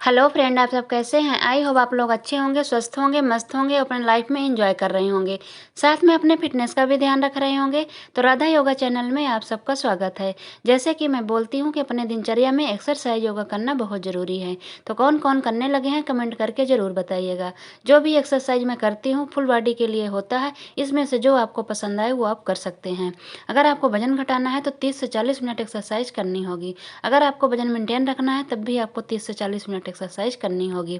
Hello friend, आप सब कैसे हैं? आई होप आप लोग अच्छे होंगे, स्वस्थ होंगे, मस्त होंगे, अपने लाइफ में एंजॉय कर रहे होंगे, साथ में अपने फिटनेस का भी ध्यान रख रहे होंगे। तो राधा योगा चैनल में आप सबका स्वागत है। जैसे कि मैं बोलती हूँ कि अपने दिनचर्या में एक्सरसाइज योगा करना बहुत ज़रूरी है। तो कौन कौन करने लगे हैं कमेंट करके ज़रूर बताइएगा। जो भी एक्सरसाइज मैं करती हूँ फुल बॉडी के लिए होता है, इसमें से जो आपको पसंद आए वो आप कर सकते हैं। अगर आपको वजन घटाना है तो 30 से 40 मिनट एक्सरसाइज करनी होगी। अगर आपको वजन मेंटेन रखना है तब भी आपको 30 से 40 मिनट एक्सरसाइज करनी होगी।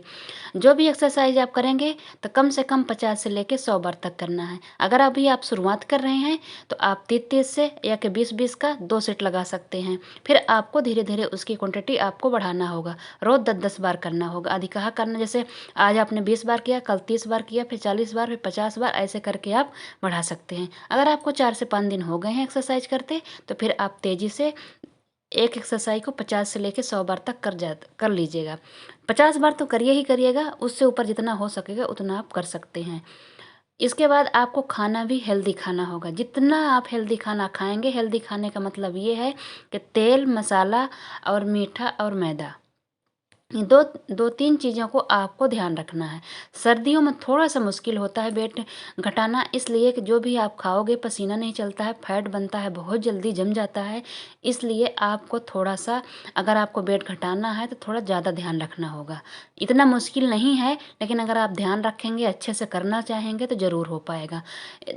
जो भी एक्सरसाइज आप करेंगे तो कम से कम 50 से लेके 100 बार तक करना है। अगर अभी आप शुरुआत कर रहे हैं तो आप 30-30 से या कि 20-20 का 2 सेट लगा सकते हैं। फिर आपको धीरे धीरे उसकी क्वांटिटी आपको बढ़ाना होगा। रोज़ 10-10 बार करना होगा। अधिकहा करना, जैसे आज आपने 20 बार किया, कल 30 बार किया, फिर 40 बार, फिर 50 बार, ऐसे करके आप बढ़ा सकते हैं। अगर आपको 4 से 5 दिन हो गए हैं एक्सरसाइज करते तो फिर आप तेज़ी से एक एक्सरसाइज को 50 से लेकर 100 बार तक कर लीजिएगा। 50 बार तो करिए ही करिएगा, उससे ऊपर जितना हो सकेगा उतना आप कर सकते हैं। इसके बाद आपको खाना भी हेल्दी खाना होगा। जितना आप हेल्दी खाना खाएंगे, हेल्दी खाने का मतलब ये है कि तेल, मसाला और मीठा और मैदा, ये दो दो तीन चीज़ों को आपको ध्यान रखना है। सर्दियों में थोड़ा सा मुश्किल होता है वेट घटाना, इसलिए कि जो भी आप खाओगे पसीना नहीं चलता है, फैट बनता है, बहुत जल्दी जम जाता है। इसलिए आपको थोड़ा सा, अगर आपको वेट घटाना है तो थोड़ा ज़्यादा ध्यान रखना होगा। इतना मुश्किल नहीं है, लेकिन अगर आप ध्यान रखेंगे, अच्छे से करना चाहेंगे तो ज़रूर हो पाएगा।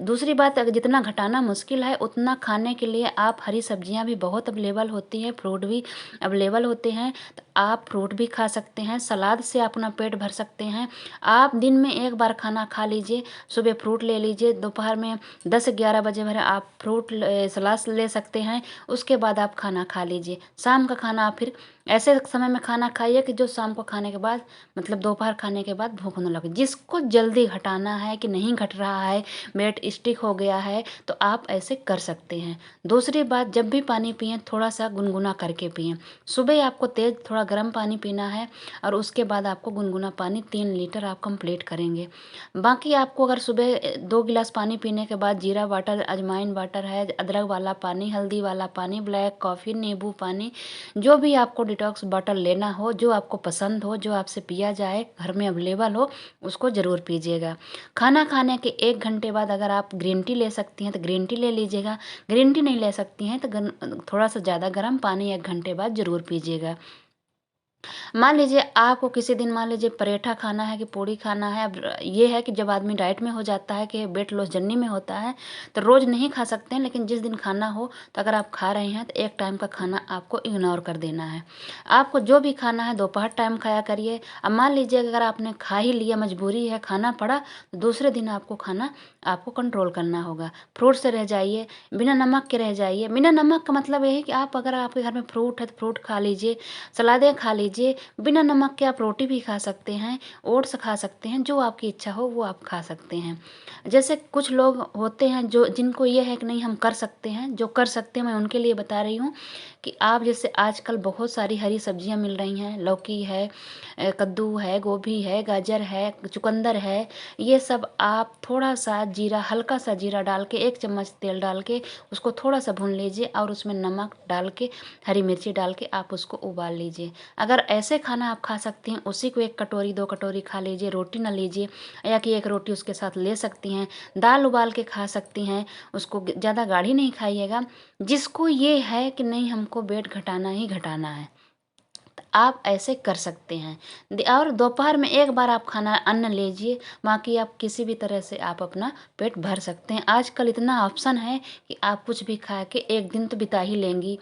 दूसरी बात, अगर जितना घटाना मुश्किल है उतना खाने के लिए आप हरी सब्जियां भी बहुत अवेलेबल होती हैं, फ्रूट भी अवेलेबल होते हैं, तो आप फ्रूट भी खा सकते हैं। सलाद से अपना पेट भर सकते हैं। आप दिन में एक बार खाना खा लीजिए, सुबह फ्रूट ले लीजिए, दोपहर में 10-11 बजे भर आप सलाद ले सकते हैं। उसके बाद आप खाना खा लीजिए। शाम का खाना आप फिर ऐसे समय में खाना खाइए कि जो शाम को खाने के बाद, मतलब दोपहर खाने के बाद भूख न लगे। जिसको जल्दी घटाना है कि नहीं घट रहा है, वेट स्टिक हो गया है, तो आप ऐसे कर सकते हैं। दूसरी बात, जब भी पानी पिएं थोड़ा सा गुनगुना करके पिएं। सुबह आपको तेज़ थोड़ा गर्म पानी पीना है और उसके बाद आपको गुनगुना पानी 3 लीटर आप कंप्लीट करेंगे। बाकी आपको अगर सुबह 2 गिलास पानी पीने के बाद जीरा वाटर, अजवाइन वाटर है, अदरक वाला पानी, हल्दी वाला पानी, ब्लैक कॉफ़ी, नींबू पानी, जो भी आपको डिटॉक्स वाटर लेना हो, जो आपको पसंद हो, जो आपसे पिया जाए, घर में अवेलेबल हो, उसको ज़रूर पीजिएगा। खाना खाने के 1 घंटे बाद अगर आप ग्रीन टी ले सकती हैं तो ग्रीन टी ले लीजिएगा। ग्रीन टी नहीं ले सकती हैं तो थोड़ा सा ज़्यादा गर्म पानी 1 घंटे बाद ज़रूर पीजिएगा। मान लीजिए आपको किसी दिन, मान लीजिए पराठा खाना है कि पूड़ी खाना है। अब ये है कि जब आदमी डाइट में हो जाता है, कि वेट लॉस जर्नी में होता है, तो रोज़ नहीं खा सकते हैं, लेकिन जिस दिन खाना हो तो अगर आप खा रहे हैं तो एक टाइम का खाना आपको इग्नोर कर देना है। आपको जो भी खाना है दोपहर टाइम खाया करिए। अब मान लीजिए अगर आपने खा ही लिया, मजबूरी है, खाना पड़ा, तो दूसरे दिन आपको खाना आपको कंट्रोल करना होगा। फ्रूट से रह जाइए, बिना नमक के रह जाइए। बिना नमक का मतलब ये है कि आप, अगर आपके घर में फ्रूट है तो फ्रूट खा लीजिए, सलादें खा लीजिए। बिना नमक के आप रोटी भी खा सकते हैं, ओट्स खा सकते हैं, जो आपकी इच्छा हो वो आप खा सकते हैं। जैसे कुछ लोग होते हैं जो, जिनको ये है कि नहीं हम कर सकते हैं, जो कर सकते हैं मैं उनके लिए बता रही हूँ कि आप, जैसे आजकल बहुत सारी हरी सब्जियां मिल रही हैं, लौकी है, कद्दू है, गोभी है, गाजर है, चुकंदर है। ये सब आप थोड़ा सा जीरा, हल्का सा जीरा डाल के, 1 चम्मच तेल डाल के उसको थोड़ा सा भून लीजिए और उसमें नमक डाल के, हरी मिर्ची डाल के आप उसको उबाल लीजिए। अगर ऐसे खाना आप खा सकती हैं, उसी को 1 कटोरी 2 कटोरी खा लीजिए, रोटी ना लीजिए, या कि 1 रोटी उसके साथ ले सकती हैं। दाल उबाल के खा सकती हैं, उसको ज़्यादा गाढ़ी नहीं खाइएगा। जिसको ये है कि नहीं हमको वेट घटाना ही घटाना है, आप ऐसे कर सकते हैं। और दोपहर में 1 बार आप खाना अन्न लीजिए, बाकी आप किसी भी तरह से आप अपना पेट भर सकते हैं। आजकल इतना ऑप्शन है कि आप कुछ भी खा के 1 दिन तो बिता ही लेंगी।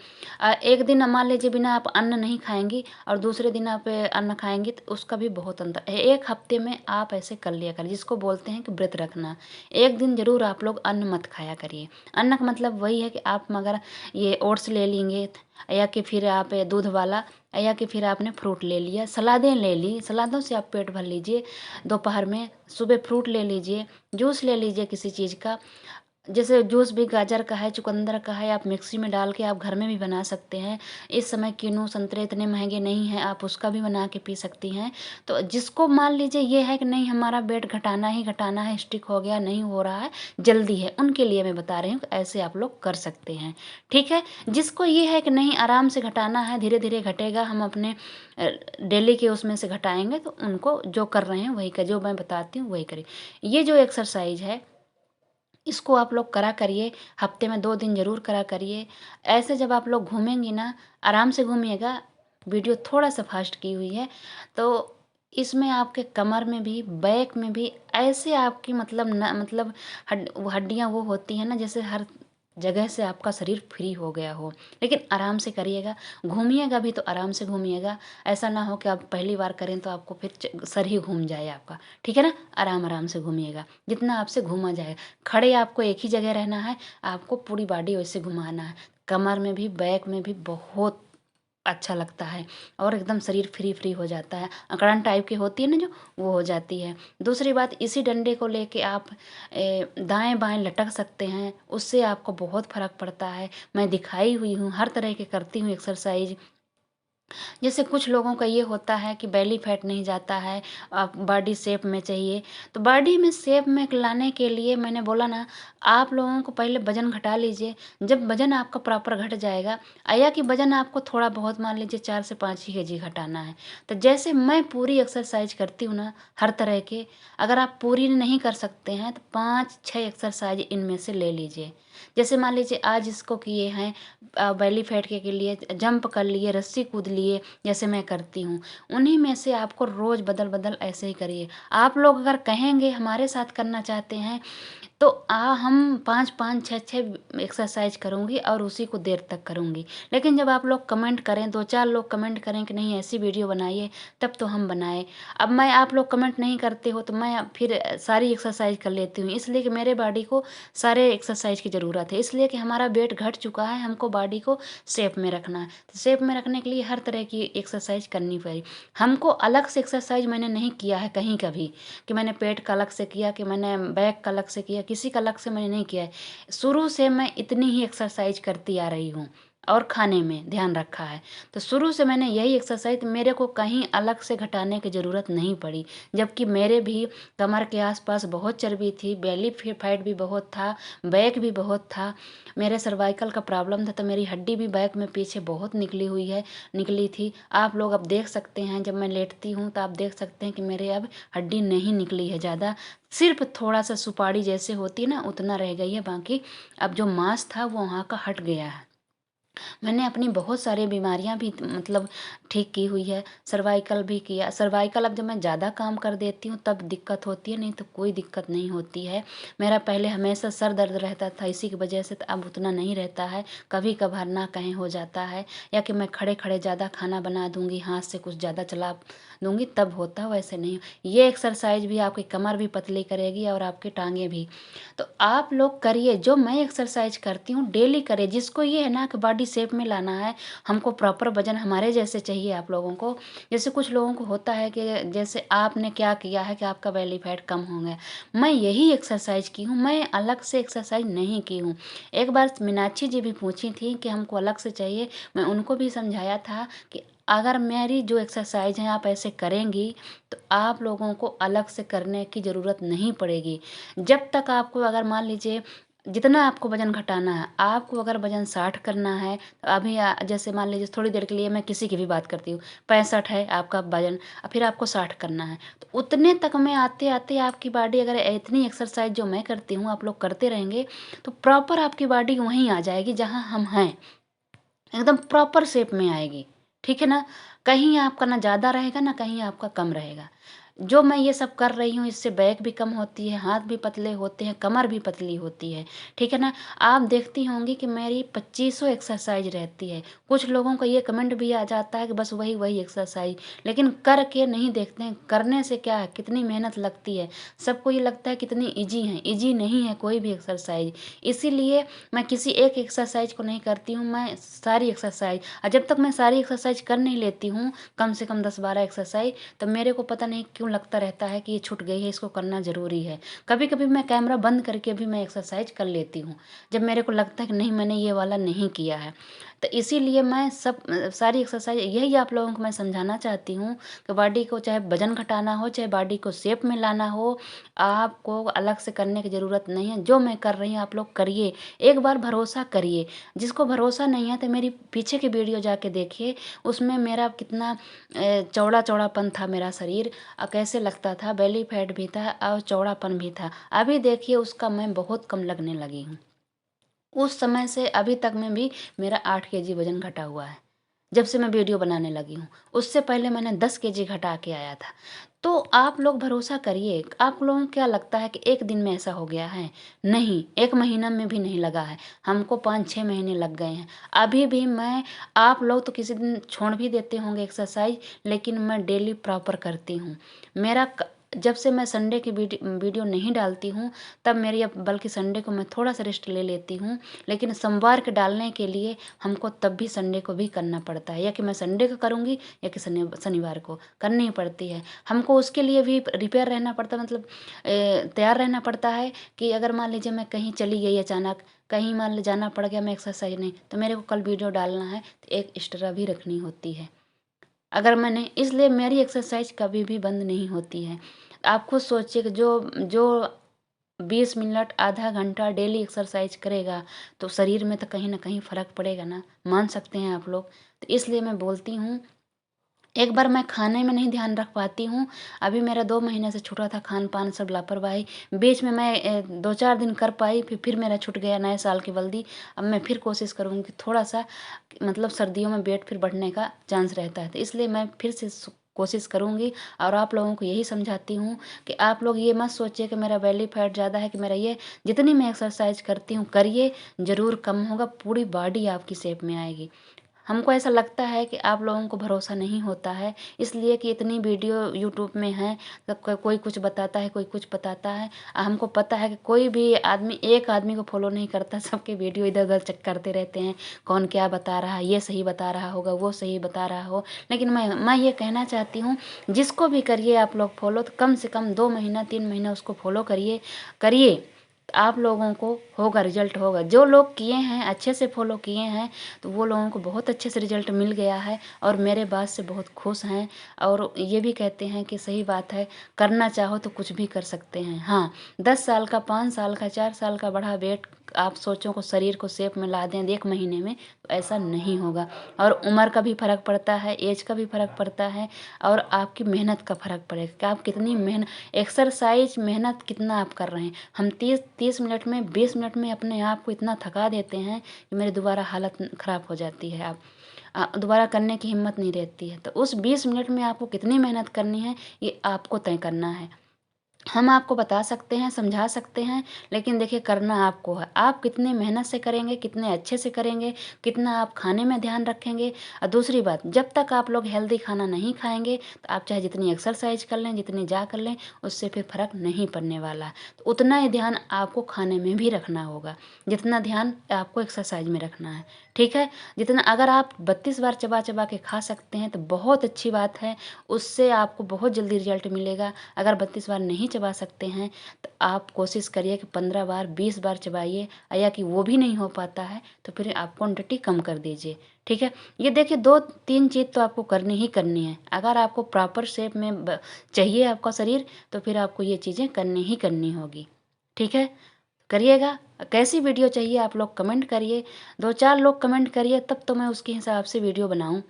1 दिन मान लीजिए बिना आप अन्न नहीं खाएंगी और दूसरे दिन आप अन्न खाएंगी, तो उसका भी बहुत अंतर है। 1 हफ्ते में आप ऐसे कर लिया करिए, जिसको बोलते हैं कि व्रत रखना। 1 दिन जरूर आप लोग अन्न मत खाया करिए। अन्न का मतलब वही है कि आप मगर ये ओट्स ले लेंगे, या कि फिर आप दूध वाला, या कि फिर आपने फ्रूट ले लिया, सलादें ले ली, सलादों से आप पेट भर लीजिए। दोपहर में, सुबह फ्रूट ले लीजिए, जूस ले लीजिए किसी चीज़ का। जैसे जूस भी गाजर का है, चुकंदर का है, आप मिक्सी में डाल के आप घर में भी बना सकते हैं। इस समय किन्नू, संतरे इतने महँगे नहीं हैं, आप उसका भी बना के पी सकती हैं। तो जिसको मान लीजिए ये है कि नहीं हमारा वेट घटाना ही घटाना है, स्टिक हो गया, नहीं हो रहा है, जल्दी है, उनके लिए मैं बता रही हूँ कि ऐसे आप लोग कर सकते हैं, ठीक है? जिसको ये है कि नहीं आराम से घटाना है, धीरे-धीरे घटेगा, हम अपने डेली के उसमें से घटाएँगे, तो उनको जो कर रहे हैं वही जो मैं बताती हूँ वही करें। ये जो एक्सरसाइज़ है इसको आप लोग करा करिए, हफ्ते में 2 दिन ज़रूर करा करिए। ऐसे जब आप लोग घूमेंगी ना, आराम से घूमिएगा, वीडियो थोड़ा-सा फ़ास्ट की हुई है, तो इसमें आपके कमर में भी, बैक में भी ऐसे आपकी मतलब न मतलब हड्डियाँ वो होती हैं ना जैसे हर जगह से आपका शरीर फ्री हो गया हो। लेकिन आराम से करिएगा, घूमिएगा भी तो आराम से घूमिएगा, ऐसा ना हो कि आप पहली बार करें तो आपको फिर सर ही घूम जाए आपका, ठीक है ना? आराम-आराम से घूमिएगा, जितना आपसे घूमा जाए। खड़े आपको एक ही जगह रहना है, आपको पूरी बॉडी वैसे घुमाना है। कमर में भी, बैक में भी बहुत अच्छा लगता है और एकदम शरीर फ्री-फ्री हो जाता है। अकड़न टाइप की होती है ना जो, वो हो जाती है। दूसरी बात इसी डंडे को लेके आप दाएँ-बाएँ लटक सकते हैं, उससे आपको बहुत फ़र्क पड़ता है। मैं दिखाई हुई हूँ, हर तरह के करती हूँ एक्सरसाइज़। जैसे कुछ लोगों का ये होता है कि बेली फैट नहीं जाता है, बॉडी शेप में चाहिए। तो बॉडी में शेप में लाने के लिए मैंने बोला ना, आप लोगों को पहले वज़न घटा लीजिए। जब वज़न आपका प्रॉपर घट जाएगा, या कि वज़न आपको थोड़ा बहुत मान लीजिए 4 से 5 ही केजी घटाना है। तो जैसे मैं पूरी एक्सरसाइज़ करती हूँ ना, हर तरह के, अगर आप पूरी नहीं कर सकते हैं तो 5-6 एक्सरसाइज़ इनमें से ले लीजिए। जैसे मान लीजिए आज इसको किए हैं, बेली फैट के लिए जंप कर लिए, रस्सी कूद लिए, जैसे मैं करती हूँ। उन्हीं में से आपको रोज़ बदल-बदल ऐसे ही करिए। आप लोग अगर कहेंगे हमारे साथ करना चाहते हैं तो हम 5-5, 6-6 एक्सरसाइज़ करूँगी और उसी को देर तक करूँगी। लेकिन जब आप लोग कमेंट करें, 2-4 लोग कमेंट करें कि नहीं ऐसी वीडियो बनाइए, तब तो हम बनाएँ। अब मैं आप लोग कमेंट नहीं करते हो तो मैं फिर सारी एक्सरसाइज़ कर लेती हूँ। इसलिए कि मेरे बॉडी को सारे एक्सरसाइज़ की ज़रूरत है। इसलिए कि हमारा वेट घट चुका है, हमको बॉडी को शेप में रखना है। तो शेप में रखने के लिए हर तरह की एक्सरसाइज़ करनी पड़ी। हमको अलग से एक्सरसाइज़ मैंने नहीं किया है कहीं कभी। कि मैंने पेट का अलग से किया, कि मैंने बैक का अलग से किया, किसी का अलग से मैंने नहीं किया है। शुरू से मैं इतनी ही एक्सरसाइज करती आ रही हूँ और खाने में ध्यान रखा है। तो शुरू से मैंने यही एक्सरसाइज, मेरे को कहीं अलग से घटाने की ज़रूरत नहीं पड़ी। जबकि मेरे भी कमर के आसपास बहुत चर्बी थी, बेली फैट भी बहुत था, बैक भी बहुत था। मेरे सर्वाइकल का प्रॉब्लम था तो मेरी हड्डी भी बैक में पीछे बहुत निकली थी। आप लोग अब देख सकते हैं, जब मैं लेटती हूँ तो आप देख सकते हैं कि मेरे अब हड्डी नहीं निकली है ज़्यादा, सिर्फ थोड़ा-सा सुपारी जैसे होती है ना उतना रह गई है, बाकी अब जो मांस था वो वहाँ का हट गया है। मैंने अपनी बहुत सारी बीमारियां भी मतलब ठीक की हुई है, सर्वाइकल भी किया। सर्वाइकल अब जब मैं ज़्यादा काम कर देती हूँ तब दिक्कत होती है, नहीं तो कोई दिक्कत नहीं होती है। मेरा पहले हमेशा सर दर्द रहता था, इसी की वजह से तो अब उतना नहीं रहता है। कभी कभार ना कहीं हो जाता है, या कि मैं खड़े खड़े ज़्यादा खाना बना दूंगी, हाथ से कुछ ज़्यादा चला दूंगी तब होता है, वैसे नहीं। ये एक्सरसाइज भी आपकी कमर भी पतली करेगी और आपकी टांगे भी। तो आप लोग करिए, जो मैं एक्सरसाइज करती हूँ डेली करिए। जिसको ये है ना कि बॉडी शेप में लाना है, हमको प्रॉपर वजन हमारे जैसे चाहिए आप लोगों को। जैसे कुछ लोगों को होता है कि जैसे आपने क्या किया है कि आपका बेली फैट कम हो गया। मैं यही एक्सरसाइज की हूँ, मैं अलग से एक्सरसाइज नहीं की हूँ। एक बार मीनाक्षी जी भी पूछी थी कि हमको अलग से चाहिए, मैं उनको भी समझाया था कि अगर मेरी जो एक्सरसाइज है आप ऐसे करेंगी तो आप लोगों को अलग से करने की ज़रूरत नहीं पड़ेगी। जब तक आपको, अगर मान लीजिए जितना आपको वज़न घटाना है, आपको अगर वज़न 60 करना है तो अभी जैसे मान लीजिए थोड़ी देर के लिए मैं किसी की भी बात करती हूँ, 65 है आपका वज़न, फिर आपको 60 करना है। तो उतने तक में आते-आते आपकी बॉडी, अगर इतनी एक्सरसाइज़ जो मैं करती हूँ आप लोग करते रहेंगे, तो प्रॉपर आपकी बॉडी वहीं आ जाएगी जहाँ हम हैं। एकदम प्रॉपर शेप में आएगी, ठीक है ना? कहीं आपका ना ज़्यादा रहेगा, ना कहीं आपका कम रहेगा। जो मैं ये सब कर रही हूँ इससे बैक भी कम होती है, हाथ भी पतले होते हैं, कमर भी पतली होती है, ठीक है ना? आप देखती होंगी कि मेरी 2500 एक्सरसाइज रहती है। कुछ लोगों का ये कमेंट भी आ जाता है कि बस वही-वही एक्सरसाइज, लेकिन करके नहीं देखते हैं, करने से क्या है, कितनी मेहनत लगती है। सबको ये लगता है कितनी ईज़ी है, ईज़ी नहीं है कोई भी एक्सरसाइज। इसीलिए मैं किसी एक एक्सरसाइज को नहीं करती हूँ, मैं सारी एक्सरसाइज, और जब तक मैं सारी एक्सरसाइज कर नहीं लेती हूँ, कम से कम 10-12 एक्सरसाइज, तो मेरे को पता नहीं क्यों क्यों लगता रहता है कि ये छूट गई है, इसको करना ज़रूरी है। कभी कभी मैं कैमरा बंद करके भी मैं एक्सरसाइज कर लेती हूँ, जब मेरे को लगता है कि नहीं मैंने ये वाला नहीं किया है। तो इसीलिए मैं सारी एक्सरसाइज यही आप लोगों को मैं समझाना चाहती हूँ कि बॉडी को चाहे वजन घटाना हो, चाहे बॉडी को शेप में लाना हो, आपको अलग से करने की ज़रूरत नहीं है। जो मैं कर रही हूँ आप लोग करिए, एक बार भरोसा करिए। जिसको भरोसा नहीं है तो मेरी पीछे की वीडियो जाके देखिए, उसमें मेरा कितना चौड़ा चौड़ापन था मेरा शरीर, कैसे लगता था, बेली फैट भी था और चौड़ापन भी था। अभी देखिए उसका मैं बहुत कम लगने लगी हूँ। उस समय से अभी तक में भी मेरा 8 kg वजन घटा हुआ है, जब से मैं वीडियो बनाने लगी हूँ। उससे पहले मैंने 10 kg घटा के आया था। तो आप लोग भरोसा करिए। आप लोगों को क्या लगता है कि एक दिन में ऐसा हो गया है? नहीं, 1 महीना में भी नहीं लगा है, हमको 5-6 महीने लग गए हैं। अभी भी मैं, आप लोग तो किसी दिन छोड़ भी देते होंगे एक्सरसाइज, लेकिन मैं डेली प्रॉपर करती हूँ। मेरा जब से मैं संडे की वीडियो नहीं डालती हूँ, तब मेरी, अब बल्कि संडे को मैं थोड़ा सा रेस्ट ले लेती हूँ, लेकिन सोमवार के डालने के लिए हमको तब भी संडे को भी करना पड़ता है, या कि मैं संडे को करूँगी या कि शनिवार को करनी ही पड़ती है। हमको उसके लिए भी रिपेयर रहना पड़ता है, मतलब तैयार रहना पड़ता है कि अगर मान लीजिए मैं कहीं चली गई अचानक, कहीं मान ली जाना पड़ गया, मैं एक्सरसाइज नहीं, तो मेरे को कल वीडियो डालना है तो एक एक्स्ट्रा भी रखनी होती है। अगर मैंने, इसलिए मेरी एक्सरसाइज कभी भी बंद नहीं होती है। आप खुद सोचिए कि जो जो 20 मिनट आधा घंटा डेली एक्सरसाइज करेगा तो शरीर में तो कहीं ना कहीं फ़र्क पड़ेगा ना, मान सकते हैं आप लोग। तो इसलिए मैं बोलती हूँ, एक बार मैं खाने में नहीं ध्यान रख पाती हूँ। अभी मेरा 2 महीने से छूटा था खान पान, सब लापरवाही। बीच में मैं 2-4 दिन कर पाई, फिर मेरा छूट गया नए साल की बल्दी। अब मैं फिर कोशिश करूँगी थोड़ा सा, मतलब सर्दियों में वेट फिर बढ़ने का चांस रहता है, तो इसलिए मैं फिर से कोशिश करूँगी। और आप लोगों को यही समझाती हूँ कि आप लोग ये मत सोचिए कि मेरा बेली फैट ज़्यादा है, कि मेरा ये, जितनी मैं एक्सरसाइज करती हूँ करिए, ज़रूर कम होगा, पूरी बॉडी आपकी शेप में आएगी। हमको ऐसा लगता है कि आप लोगों को भरोसा नहीं होता है, इसलिए कि इतनी वीडियो यूट्यूब में है, तो कोई कुछ बताता है, कोई कुछ बताता है। हमको पता है कि कोई भी आदमी एक आदमी को फॉलो नहीं करता, सबके वीडियो इधर उधर चेक करते रहते हैं, कौन क्या बता रहा है, ये सही बता रहा होगा, वो सही बता रहा हो। लेकिन मैं ये कहना चाहती हूँ, जिसको भी करिए आप लोग फॉलो, तो कम से कम 2 महीना 3 महीना उसको फॉलो करिए करिए, आप लोगों को होगा, रिजल्ट होगा। जो लोग किए हैं, अच्छे से फॉलो किए हैं, तो वो लोगों को बहुत अच्छे से रिजल्ट मिल गया है और मेरे बात से बहुत खुश हैं। और ये भी कहते हैं कि सही बात है, करना चाहो तो कुछ भी कर सकते हैं। हाँ, 10 साल का, 5 साल का, 4 साल का बढ़ा वेट आप सोचो को शरीर को शेप में ला दें 1 महीने में, तो ऐसा नहीं होगा। और उम्र का भी फ़र्क पड़ता है, एज का भी फ़र्क पड़ता है, और आपकी मेहनत का फ़र्क पड़ेगा कि आप कितनी मेहनत, एक्सरसाइज मेहनत कितना आप कर रहे हैं। हम 30 मिनट में, 20 मिनट में अपने आप को इतना थका देते हैं कि मेरी दोबारा हालत ख़राब हो जाती है। आप दोबारा करने की हिम्मत नहीं रहती है। तो उस 20 मिनट में आपको कितनी मेहनत करनी है, ये आपको तय करना है। हम आपको बता सकते हैं, समझा सकते हैं, लेकिन देखिए करना आपको है। आप कितने मेहनत से करेंगे, कितने अच्छे से करेंगे, कितना आप खाने में ध्यान रखेंगे। और दूसरी बात, जब तक आप लोग हेल्दी खाना नहीं खाएंगे, तो आप चाहे जितनी एक्सरसाइज कर लें, जितनी जा कर लें, उससे फिर फ़र्क नहीं पड़ने वाला। तो उतना ही ध्यान आपको खाने में भी रखना होगा, जितना ध्यान आपको एक्सरसाइज में रखना है। ठीक है, जितना, अगर आप 32 बार चबा चबा के खा सकते हैं तो बहुत अच्छी बात है, उससे आपको बहुत जल्दी रिजल्ट मिलेगा। अगर 32 बार नहीं चबा सकते हैं तो आप कोशिश करिए कि 15 बार, 20 बार चबाइए, या कि वो भी नहीं हो पाता है तो फिर आप क्वांटिटी कम कर दीजिए। ठीक है, ये देखिए 2-3 चीज़ तो आपको करनी ही करनी है। अगर आपको प्रॉपर शेप में चाहिए आपका शरीर, तो फिर आपको ये चीज़ें करनी ही करनी होगी। ठीक है, करिएगा। कैसी वीडियो चाहिए आप लोग कमेंट करिए, 2-4 लोग कमेंट करिए, तब तो मैं उसके हिसाब से वीडियो बनाऊँ।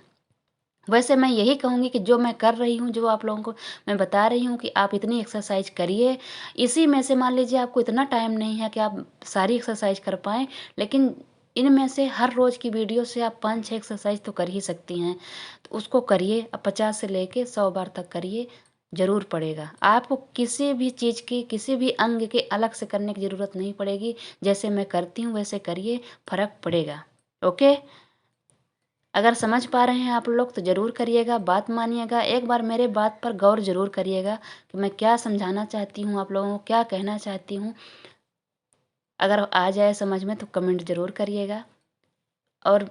वैसे मैं यही कहूँगी कि जो मैं कर रही हूँ, जो आप लोगों को मैं बता रही हूँ कि आप इतनी एक्सरसाइज करिए। इसी में से मान लीजिए आपको इतना टाइम नहीं है कि आप सारी एक्सरसाइज कर पाएँ, लेकिन इनमें से हर रोज़ की वीडियो से आप 5-6 एक्सरसाइज तो कर ही सकती हैं। तो उसको करिए, अब 50 से लेके 100 बार तक करिए, ज़रूर पड़ेगा। आपको किसी भी चीज़ की, किसी भी अंग के अलग से करने की ज़रूरत नहीं पड़ेगी। जैसे मैं करती हूँ वैसे करिए, फ़र्क पड़ेगा। ओके? अगर समझ पा रहे हैं आप लोग तो ज़रूर करिएगा, बात मानिएगा। एक बार मेरे बात पर गौर ज़रूर करिएगा कि मैं क्या समझाना चाहती हूँ, आप लोगों को क्या कहना चाहती हूँ। अगर आ जाए समझ में तो कमेंट ज़रूर करिएगा। और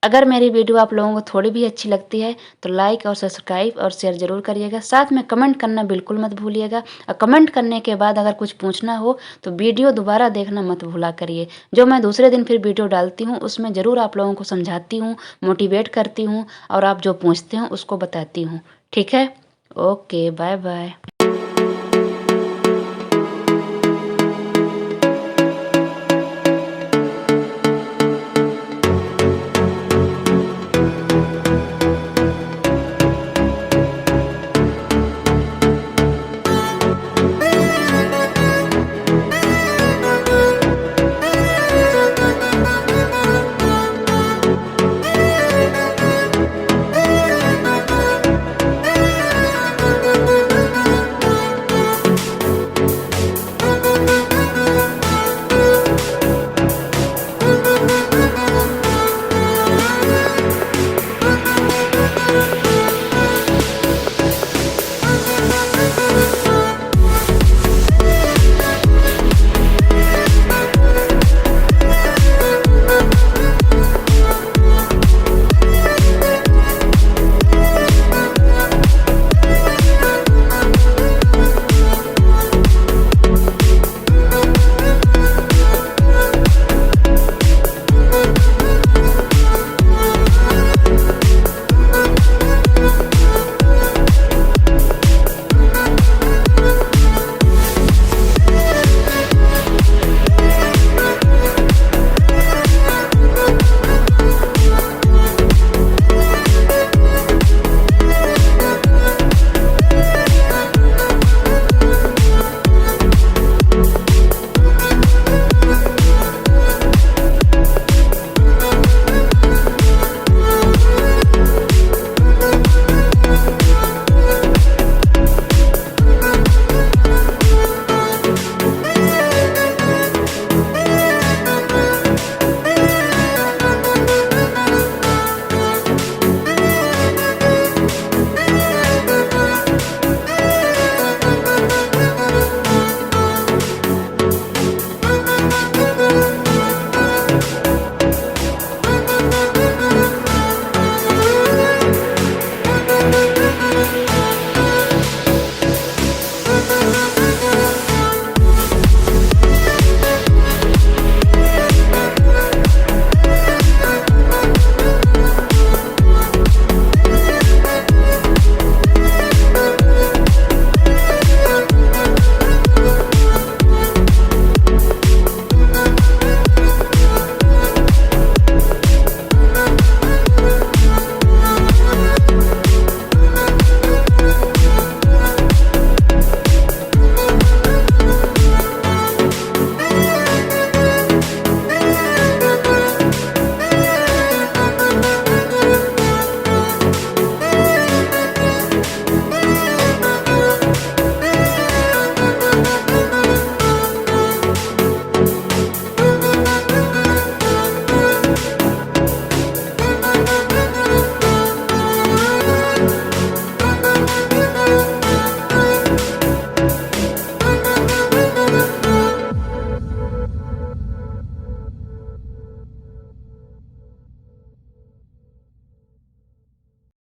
अगर मेरी वीडियो आप लोगों को थोड़ी भी अच्छी लगती है तो लाइक और सब्सक्राइब और शेयर ज़रूर करिएगा। साथ में कमेंट करना बिल्कुल मत भूलिएगा और कमेंट करने के बाद अगर कुछ पूछना हो तो वीडियो दोबारा देखना मत भूला करिए। जो मैं दूसरे दिन फिर वीडियो डालती हूँ उसमें ज़रूर आप लोगों को समझाती हूँ, मोटिवेट करती हूँ और आप जो पूछते हो उसको बताती हूँ। ठीक है? Okay, bye bye.